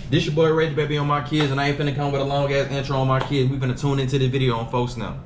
This your boy Reggie Baby on my kids, and I ain't finna come with a long ass intro on my kids. We finna tune into the video on folks now.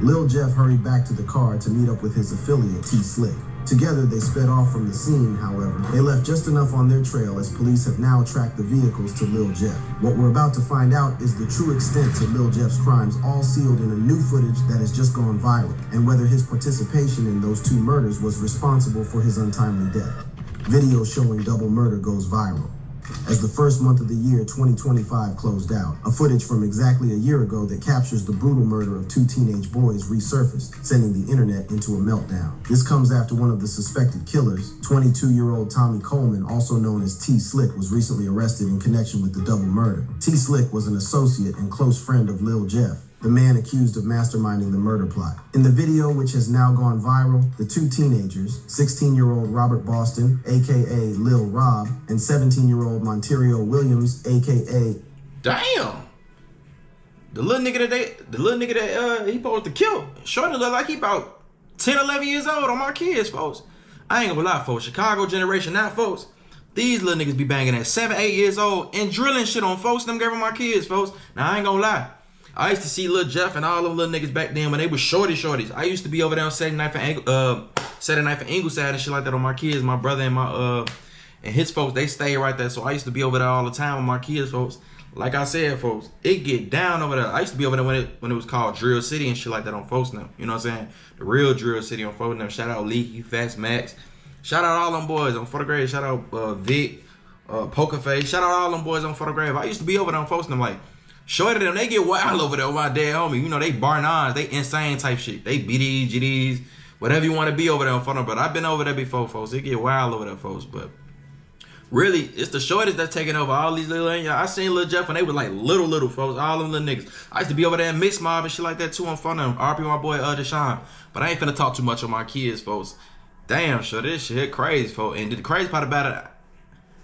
Lil Jeff hurried back to the car to meet up with his affiliate T Slick. Together they sped off from the scene. However, they left just enough on their trail as police have now tracked the vehicles to Lil Jeff. What we're about to find out is the true extent to Lil Jeff's crimes, all sealed in a new footage that has just gone viral, and whether his participation in those two murders was responsible for his untimely death. Video showing double murder goes viral. As the first month of the year 2025 closed out, a footage from exactly a year ago that captures the brutal murder of two teenage boys resurfaced, sending the internet into a meltdown. This comes after one of the suspected killers, 22-year-old Tommy Coleman, also known as T Slick, was recently arrested in connection with the double murder. T Slick was an associate and close friend of Lil Jeff, the man accused of masterminding the murder plot. In the video, which has now gone viral, the two teenagers, 16-year-old Robert Boston, aka Lil Rob, and 17-year-old Monterio Williams, aka... Damn! The little nigga that he supposed to kill. Shorty look like he about 10, 11 years old on my kids, folks. I ain't gonna lie, folks. Chicago generation now, folks. These little niggas be banging at 7, 8 years old and drilling shit on folks. Them giving my kids, folks. Now, I ain't gonna lie. I used to see Lil Jeff and all them little niggas back then when they was shorties. I used to be over there on Saturday night for Ingleside and shit like that on my kids. My brother and my and his folks, they stay right there. So I used to be over there all the time with my kids, folks. Like I said, folks, it get down over there. I used to be over there when it was called Drill City and shit like that on folks now. You know what I'm saying? The real Drill City on folks now. Shout out Leaky, Fast Max. Shout out all them boys on Photograph. Shout out Vic, Poker Face. Shout out all them boys on Photograph. I used to be over there on folks and I'm like, shorty them, they get wild over there with my dad homie. You know, they bar nines, they insane type shit. They BDs, GDs, whatever you want to be over there in front of. But I've been over there before, folks. It get wild over there, folks. But really, it's the shorties that's taking over all these little. I seen Lil Jeff when they were like little folks, all them little niggas. I used to be over there in Mixed Mob and shit like that too in front of them. RP my boy Deshaun. But I ain't finna talk too much on my kids, folks. Damn, sure, this shit crazy, folks. And the crazy part about it,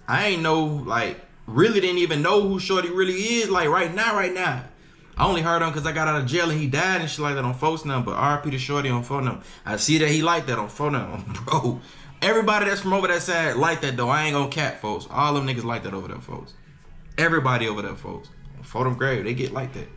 I ain't know, like, really didn't even know who Shorty really is, like right now. I only heard him because I got out of jail and he died and shit like that on folks now, but RP to Shorty on phone now. I see that he like that on phone now, bro. Everybody that's from over that side like that though. I ain't gonna cap, folks. All them niggas like that over there, folks. Everybody over there, folks. For them grave, they get like that.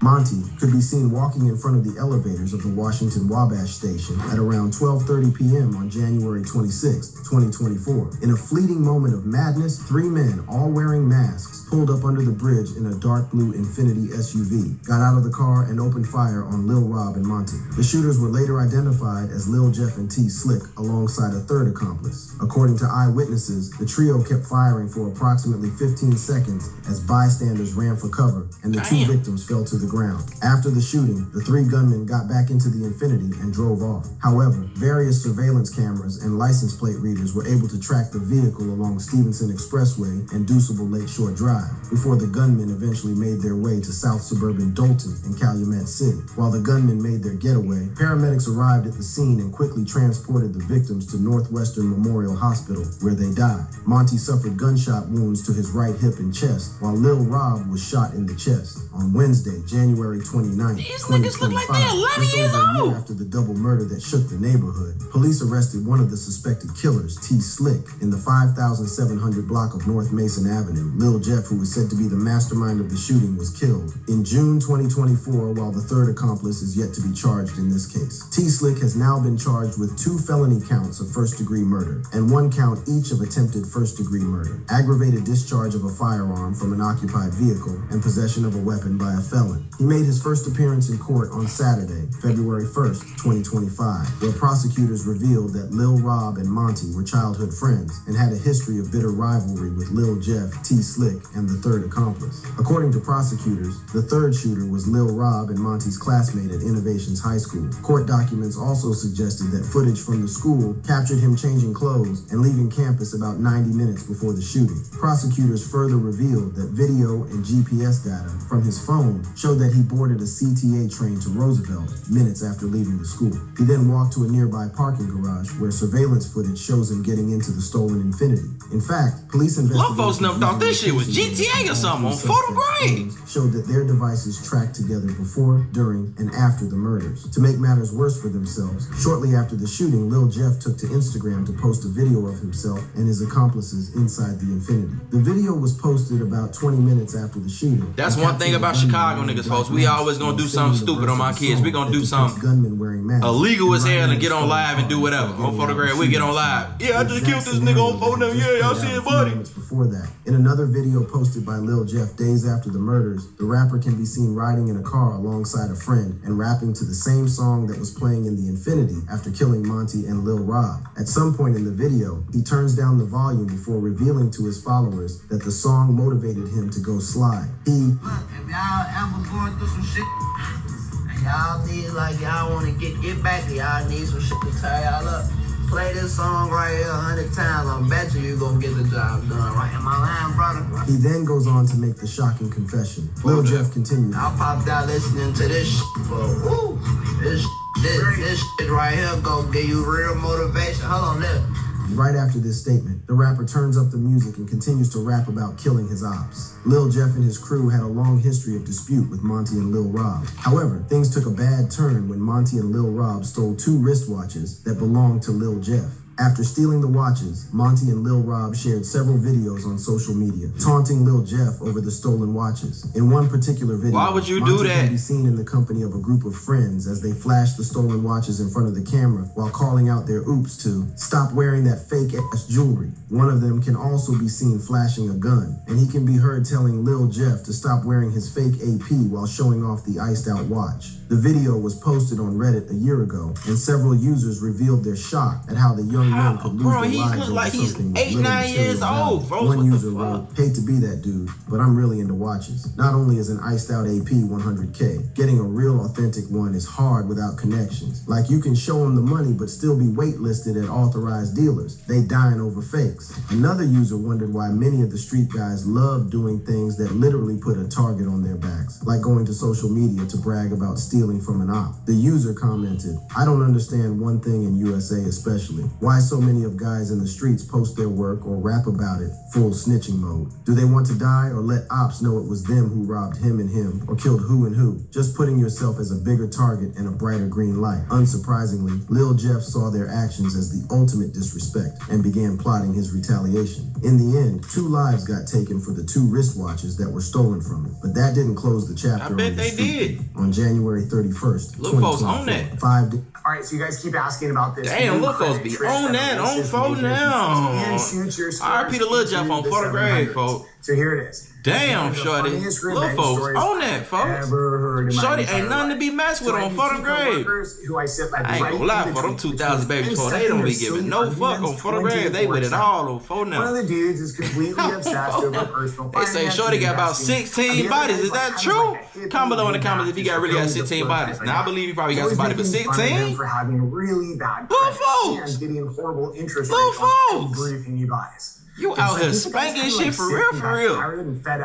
Monty could be seen walking in front of the elevators of the Washington Wabash station at around 12:30 p.m. on January 26, 2024. In a fleeting moment of madness, three men, all wearing masks, pulled up under the bridge in a dark blue Infiniti SUV, got out of the car and opened fire on Lil Rob and Monty. The shooters were later identified as Lil Jeff and T Slick alongside a third accomplice. According to eyewitnesses, the trio kept firing for approximately 15 seconds as bystanders ran for cover and the two victims fell to the ground. After the shooting, the three gunmen got back into the Infiniti and drove off. However, various surveillance cameras and license plate readers were able to track the vehicle along Stevenson Expressway and Deuceable Lakeshore Drive before the gunmen eventually made their way to South Suburban Dolton in Calumet City. While the gunmen made their getaway, paramedics arrived at the scene and quickly transported the victims to Northwestern Memorial Hospital, where they died. Monty suffered gunshot wounds to his right hip and chest, while Lil Rob was shot in the chest. On Wednesday, January 29, 2025, like just over a year after the double murder that shook the neighborhood, police arrested one of the suspected killers, T Slick, in the 5700 block of North Mason Avenue. Lil Jeff, who was said to be the mastermind of the shooting, was killed in June 2024, while the third accomplice is yet to be charged in this case. T Slick has now been charged with 2 felony counts of first-degree murder and 1 count each of attempted first-degree murder, aggravated discharge of a firearm from an occupied vehicle, and possession of a weapon by a felon. He made his first appearance in court on Saturday, February 1st, 2025, where prosecutors revealed that Lil Rob and Monty were childhood friends and had a history of bitter rivalry with Lil Jeff, T Slick, and the third accomplice. According to prosecutors, the third shooter was Lil Rob and Monty's classmate at Innovations High School. Court documents also suggested that footage from the school captured him changing clothes and leaving campus about 90 minutes before the shooting. Prosecutors further revealed that video and GPS data from his phone showed that he boarded a CTA train to Roosevelt minutes after leaving the school. He then walked to a nearby parking garage where surveillance footage shows him getting into the stolen Infiniti. In fact, police investigators thought this shit was G GTA or something on photo grade. Showed that their devices tracked together before, during, and after the murders. To make matters worse for themselves, shortly after the shooting, Lil Jeff took to Instagram to post a video of himself and his accomplices inside the Infinity. The video was posted about 20 minutes after the shooting. That's one thing about Chicago niggas, folks. We always gonna do something stupid on my kids. We gonna do something illegal as hell and get on live and do whatever. On photograph, we get on live. Yeah, I just killed this nigga on phone. Yeah, y'all see it, buddy. Before that, in another video posted by Lil Jeff days after the murders, the rapper can be seen riding in a car alongside a friend and rapping to the same song that was playing in the Infinity after killing Monty and Lil Rob. At some point in the video, he turns down the volume before revealing to his followers that the song motivated him to go slide. Look, if y'all ever going through some shit and y'all need, like, y'all want to get back, y'all need some shit to tie y'all up, play this song right here 100 times. I bet you gonna get the job done. Right in my line, brother. He then goes on to make the shocking confession. Lil Jeff continued. I popped out listening to this shit, but woo, this shit right here gonna give you real motivation. Hold on there. Right after this statement, the rapper turns up the music and continues to rap about killing his ops. Lil Jeff and his crew had a long history of dispute with Monty and Lil Rob. However, things took a bad turn when Monty and Lil Rob stole 2 wristwatches that belonged to Lil Jeff. After stealing the watches, Monty and Lil Rob shared several videos on social media, taunting Lil Jeff over the stolen watches. In one particular video, why would you Monty do that? can be seen in the company of a group of friends as they flash the stolen watches in front of the camera while calling out their oops to stop wearing that fake-ass jewelry. One of them can also be seen flashing a gun, and he can be heard telling Lil Jeff to stop wearing his fake AP while showing off the iced-out watch. The video was posted on Reddit a year ago, and several users revealed their shock at how the young men could lose their lives over something with little material value. One user wrote, "Hate to be that dude, but I'm really into watches. Not only is an iced out AP 100K, getting a real authentic one is hard without connections. Like you can show them the money but still be waitlisted at authorized dealers. They dying over fakes." Another user wondered why many of the street guys love doing things that literally put a target on their backs, like going to social media to brag about stealing from an op. The user commented, "I don't understand one thing in USA especially. Why so many of guys in the streets post their work or rap about it, full snitching mode? Do they want to die or let ops know it was them who robbed him and him or killed who and who? Just putting yourself as a bigger target and a brighter green light." Unsurprisingly, Lil Jeff saw their actions as the ultimate disrespect and began plotting his retaliation. In the end, 2 lives got taken for the 2 wristwatches that were stolen from him. But that didn't close the chapter. I bet they did. On January 31st, Look, folks, on that. All right, so you guys keep asking about this. Damn, look, folks, be on that, on phone now. RP to Lil Jeff on photograph, folks. So here it is. Damn, shorty. Little folks on that, folks. Shorty ain't nothing to be messed with on photograph. I ain't gonna lie, for them 2,000 babies, for they don't be giving no fuck on photograph. They with it all on phone now. One of the dudes is completely obsessed over personal They say Shorty got about 16 bodies. Is that true? Comment below in the comments if you got really got 16 bodies. Now, I believe you probably got somebody, but 16? For having really bad Little folks. and getting horrible interest Little rates on folks. everything he buys. You out here spanking shit for real, for real.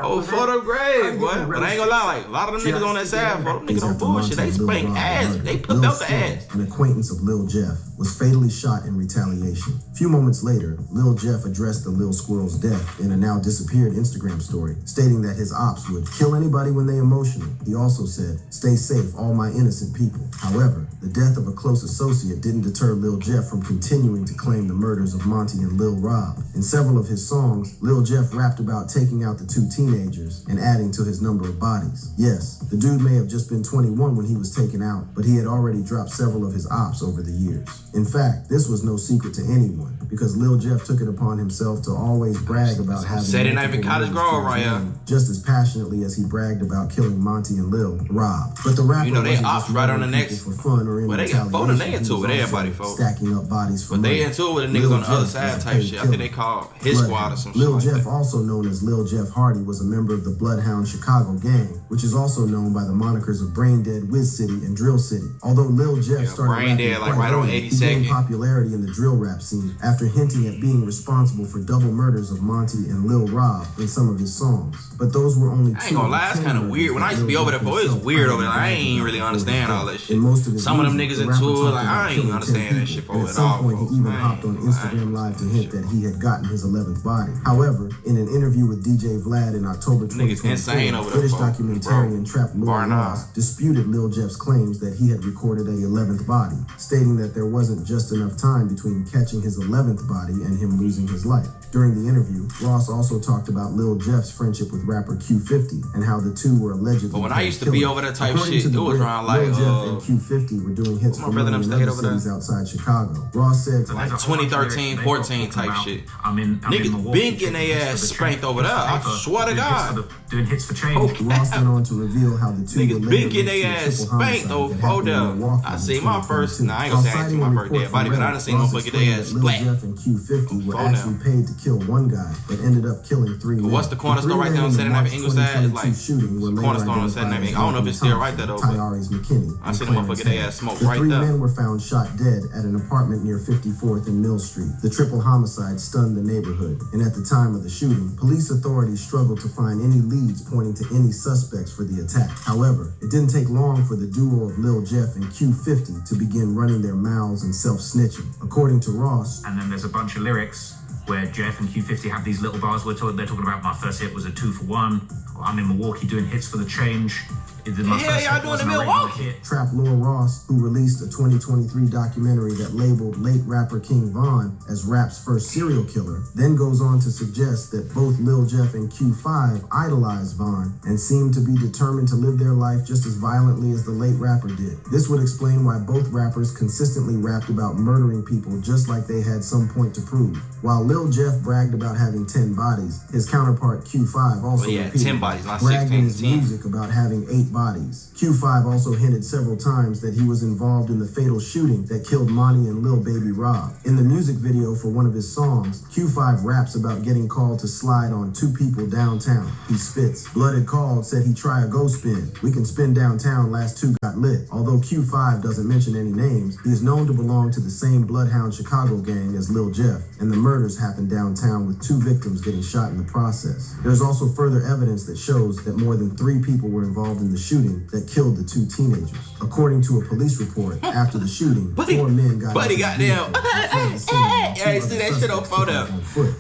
Oh, photograph, boy. But I ain't gonna lie, like, a lot of them niggas on that side, bro, them niggas on bullshit. They spank ass. They put out the ass. An acquaintance of Lil Jeff was fatally shot in retaliation. A few moments later, Lil Jeff addressed the Lil Squirrel's death in a now disappeared Instagram story, stating that his ops would kill anybody when they emotional. He also said, "Stay safe, all my innocent people." However, the death of a close associate didn't deter Lil Jeff from continuing to claim the murders of Monty and Lil Rob. In several of his songs, Lil Jeff rapped about taking out the 2 teenagers and adding to his number of bodies. Yes, the dude may have just been 21 when he was taken out, but he had already dropped several of his ops over the years. In fact, this was no secret to anyone, because Lil Jeff took it upon himself to always brag about having Saturday night in College Grove right here, just as passionately as he bragged about killing Monty and Lil Rob. But the rapper, you know, they ops right on the next. For fun or in well, they got phone and they into it with everybody, folks. Stacking up bodies for but money. they into it with the niggas on the other side type shit. I think they call his squad or some shit. Lil Jeff, also known as Lil Jeff Hardy, was a member of the Bloodhound Chicago gang, which is also known by the monikers of Brain Dead, Wiz City, and Drill City. Although Lil Jeff started Brain Dead, like right on 82nd. He gained popularity in the drill rap scene after hinting at being responsible for double murders of Monty and Lil Rob in some of his songs. But those were only 2. I ain't gonna lie, it's kind of weird. When I used to be over there, it was weird over there. I ain't really understand all that shit. Some of them niggas into it, like, I ain't understand that shit for it at all. some point, he even hopped on Instagram Live to hint that he had gotten his 11 11th body. However, in an interview with DJ Vlad in October 2024, British documentarian Trap Lil Ross disputed Lil Jeff's claims that he had recorded a 11th body, stating that there wasn't just enough time between catching his 11th body and him losing his life. During the interview, Ross also talked about Lil Jeff's friendship with rapper Q50 and how the two were allegedly. But when I used to be over that type shit, it was around like Lil Jeff and Q50 were doing hits for money in other cities outside Chicago. Ross said like 2013, 14 type shit. Niggas been getting their ass spanked over there. I swear to God. Doing hits for change. Ross went on to reveal how the two niggas been getting their ass spanked over there. I seen my first. Nah, I ain't gonna say I ain't seen my first dead body, but I done seen motherfucker their ass splat. Lil Jeff and Q50 were actually paid to kill one guy, but ended up killing 3 men. But what's the cornerstone right there on Saturday Night Ingleside? It's like cornerstone on Saturday Night. I don't know if it's still right there though. I seen the motherfucker their ass smoked right there. The 3 men were found shot dead at an apartment near 54th and Mill Street. The triple homicide stunned the neighborhood, and at the time of the shooting, police authorities struggled to find any leads pointing to any suspects for the attack. However, it didn't take long for the duo of Lil Jeff and Q50 to begin running their mouths and self-snitching. According to Ross, and then there's a bunch of lyrics where Jeff and Q50 have these little bars where they're talking about my first hit was a 2 for 1, or I'm in Milwaukee doing hits for the change. Y'all doing in Milwaukee? Trap Lil Ross, who released a 2023 documentary that labeled late rapper King Von as rap's first serial killer, then goes on to suggest that both Lil Jeff and Q5 idolized Von and seemed to be determined to live their life just as violently as the late rapper did. This would explain why both rappers consistently rapped about murdering people just like they had some point to prove. While Lil Jeff bragged about having 10 bodies, his counterpart Q5 also repeated, 10 bodies, not bragged 16, in his music about having 8 bodies. Q5 also hinted several times that he was involved in the fatal shooting that killed Monty and Lil Baby Rob. In the music video for one of his songs, Q5 raps about getting called to slide on 2 people downtown. He spits, "Blooded called, said he'd try a go spin. We can spin downtown, last 2 got lit." Although Q5 doesn't mention any names, he is known to belong to the same Bloodhound Chicago gang as Lil Jeff, and the murders happened downtown with 2 victims getting shot in the process. There's also further evidence that shows that more than 3 people were involved in the shooting that killed the 2 teenagers. According to a police report, after the shooting, 4 men got goddamn. Yeah, you see that shit on photo.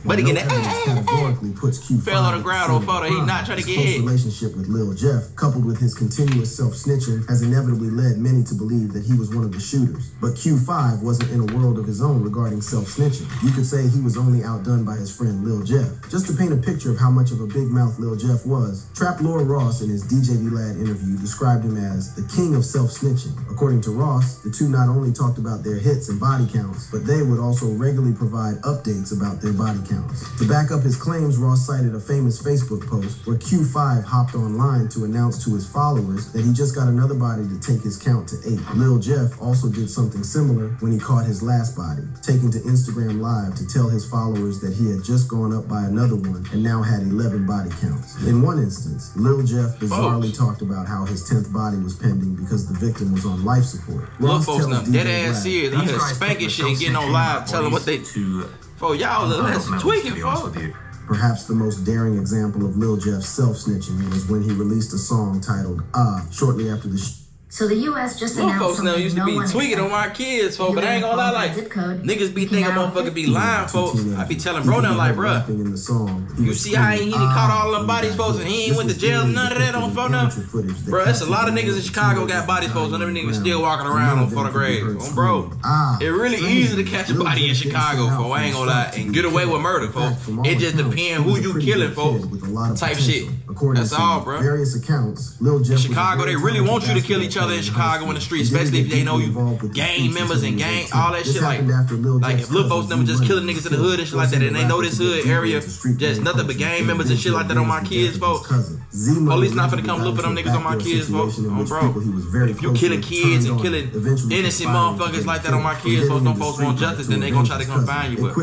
Buddy get categorically puts Q5 fell on the ground on photo. He not trying to get hit. Relationship with Lil Jeff, coupled with his continuous self-snitching, has inevitably led many to believe that he was one of the shooters. But Q5 wasn't in a world of his own regarding self-snitching. You could say he was only outdone by his friend Lil Jeff. Just to paint a picture of how much of a big mouth Lil Jeff was, Trap Lil Ross in his DJ Vlad interview described him as the king of self-snitching. According to Ross, the two not only talked about their hits and body counts, but they would also regularly provide updates about their body counts. To back up his claims, Ross cited a famous Facebook post where Q5 hopped online to announce to his followers that he just got another body to take his count to 8. Lil Jeff also did something similar when he caught his last body, taking to Instagram Live to tell his followers that he had just gone up by another one and now had 11 body counts. In one instance, Lil Jeff bizarrely talked about how his 10th body was pending because the victim was on life support. Look, folks, now dead ass serious. I'm here spanking shit and getting on live, telling what they for y'all. Let's tweaking, folks. Perhaps the most daring example of Lil Jeff's self-snitching was when he released a song titled "Ah" shortly after the So the U.S. just announced folks now used to be tweaking on my kids, folks, but I ain't gonna lie, like, niggas be thinking motherfuckers be lying, folks. I be telling bro now, like, bruh, you see how he caught all them bodies, folks, and he ain't went to jail, none of that on phone now? Bro, that's a lot of niggas in Chicago got bodies, folks, and them niggas still walking around on photo grave. Bro, it really easy to catch a body in Chicago, folks, I ain't gonna lie, and get away with murder, folks. It just depends who you killing, folks, type shit. That's all, bro. In Chicago, they really want you to kill each other in Chicago in the street, especially if they know you gang members and gang, all that shit. Like if little folks them just killing niggas in the hood and shit like that, and they know this hood area just nothing but gang members and shit like that on my kids, folks. Police not finna come look for them niggas on my kids, folks. Oh, bro. If you killing kids and killing innocent motherfuckers like that on my kids, folks, them folks want justice, then they gonna try to come find you. But